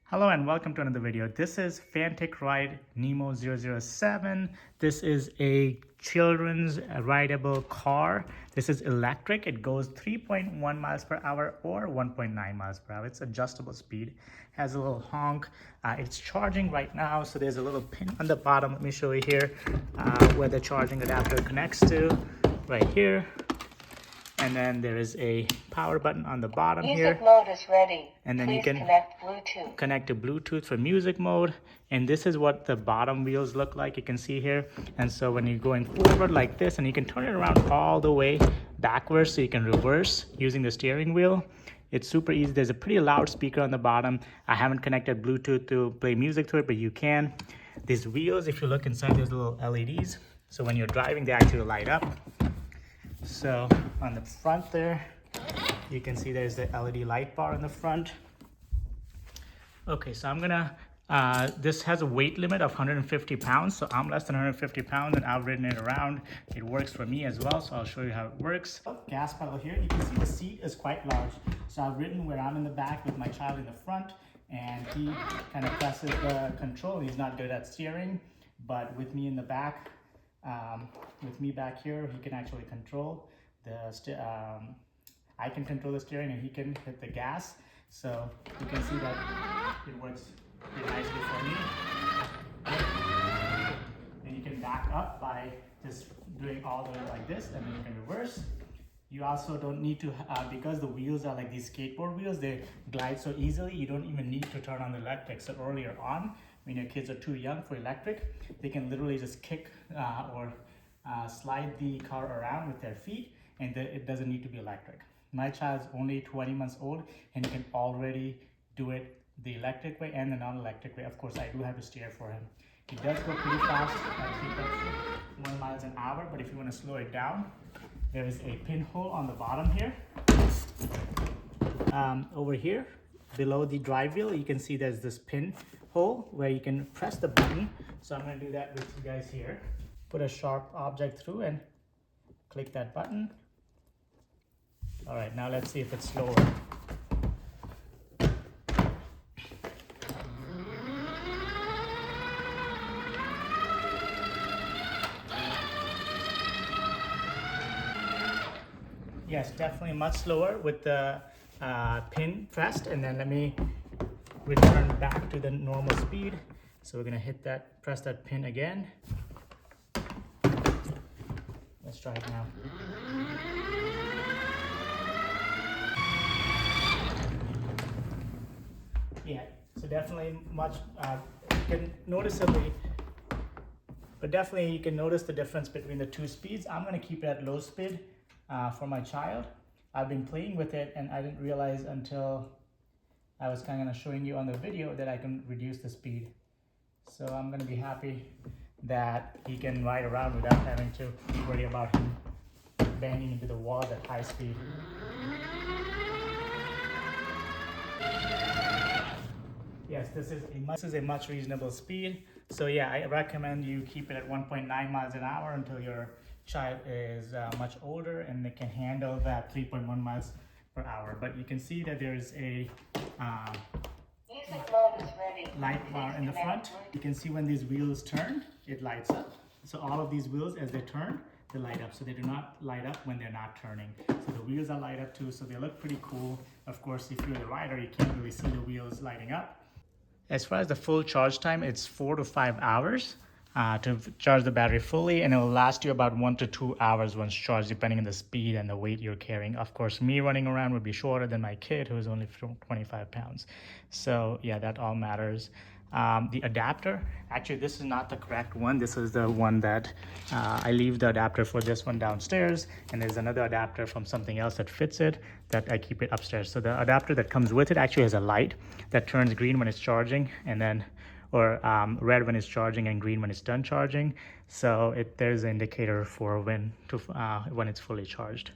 Hello and welcome to another video. This is FanttikRide N7. This is a children's rideable car. This is electric. It goes 3.1 miles per hour or 1.9 miles per hour. It's adjustable speed. Has a little honk. It's charging right now. So there's a little pin on the bottom. Let me show you here where the charging adapter connects to. Right here. And then there is a power button on the bottom here. Music mode is ready. And then Please you can connect to Bluetooth for music mode. And this is what the bottom wheels look like, you can see here. And so when you're going forward like this, and you can turn it around all the way backwards so you can reverse using the steering wheel. It's super easy. There's a pretty loud speaker on the bottom. I haven't connected Bluetooth to play music to it, but you can. These wheels, if you look inside, there's little LEDs. So when you're driving, they actually light up. So on the front there, you can see there's the LED light bar in the front. Okay, so I'm gonna, this has a weight limit of 150 pounds. So I'm less than 150 pounds and I've ridden it around. It works for me as well. So I'll show you how it works. Gas pedal here, you can see the seat is quite large. So I've ridden where I'm in the back with my child in the front, and he kind of presses the control. He's not good at steering, but with me in the back, with me back here, he can actually control the I can control the steering and he can hit the gas. So you can see that it works pretty nicely for me. And you can back up by just doing all the way like this, and then you can reverse. You also don't need to, because the wheels are like these skateboard wheels, they glide so easily, you don't even need to turn on the electric. So earlier on, when your kids are too young for electric, they can literally just kick or slide the car around with their feet, and it doesn't need to be electric. My child's only 20 months old and he can already do it the electric way and the non-electric way. Of course, I do have to steer for him. It does go pretty fast. I think that's 1 mile an hour, but if you want to slow it down, there is a pinhole on the bottom here. Over here, below the drive wheel, you can see there's this pinhole where you can press the button. So I'm going to do that with you guys here. Put a sharp object through and click that button. All right, now let's see if it's slower. Yes, definitely much slower with the pin pressed. And then let me return back to the normal speed. So we're gonna hit that, press that pin again. Let's try it now. Yeah, so definitely much, you can noticeably, but definitely you can notice the difference between the two speeds. I'm gonna keep it at low speed for my child. I've been playing with it and I didn't realize until I was kind of showing you on the video that I can reduce the speed. So I'm gonna be happy that he can ride around without having to worry about him banging into the wall at high speed. Yes, this is a much reasonable speed. So yeah, I recommend you keep it at 1.9 miles an hour until your child is much older and they can handle that 3.1 miles per hour. But you can see that there's a Music mode is ready. light bar in the front. You can see when these wheels turn, it lights up. So all of these wheels, as they turn, they light up. So they do not light up when they're not turning. So the wheels are light up too, so they look pretty cool. Of course, if you're the rider, you can't really see the wheels lighting up. As far as the full charge time, it's 4 to 5 hours to charge the battery fully, and it will last you about 1 to 2 hours once charged, depending on the speed and the weight you're carrying. Of course, me running around would be shorter than my kid, who is only 25 pounds. So yeah, that all matters. The adapter, actually this is not the correct one. This is the one that I leave the adapter for this one downstairs, and there's another adapter from something else that fits it that I keep it upstairs. So the adapter that comes with it actually has a light that turns green when it's charging, and then red when it's charging and green when it's done charging. So there's an indicator for when it's fully charged.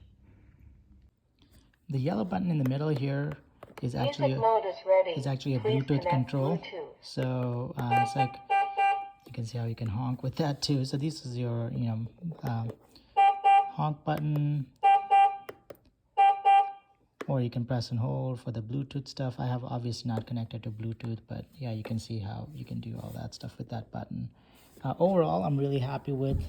The yellow button in the middle here is actually a Bluetooth control. So it's like, you can see how you can honk with that too. So this is your honk button. or you can press and hold for the Bluetooth stuff. I have obviously not connected to Bluetooth, but yeah, you can see how you can do all that stuff with that button. Overall, I'm really happy with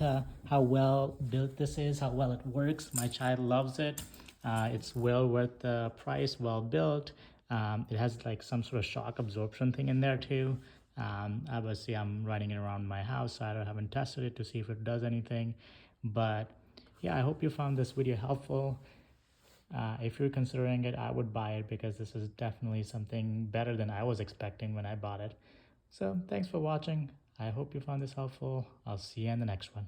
how well built this is, how well it works. My child loves it. It's well worth the price, well built. It has like some sort of shock absorption thing in there too. Obviously, I'm running it around my house, so I haven't tested it to see if it does anything. But yeah, I hope you found this video helpful. If you're considering it, I would buy it because this is definitely something better than I was expecting when I bought it. So thanks for watching. I hope you found this helpful. I'll see you in the next one.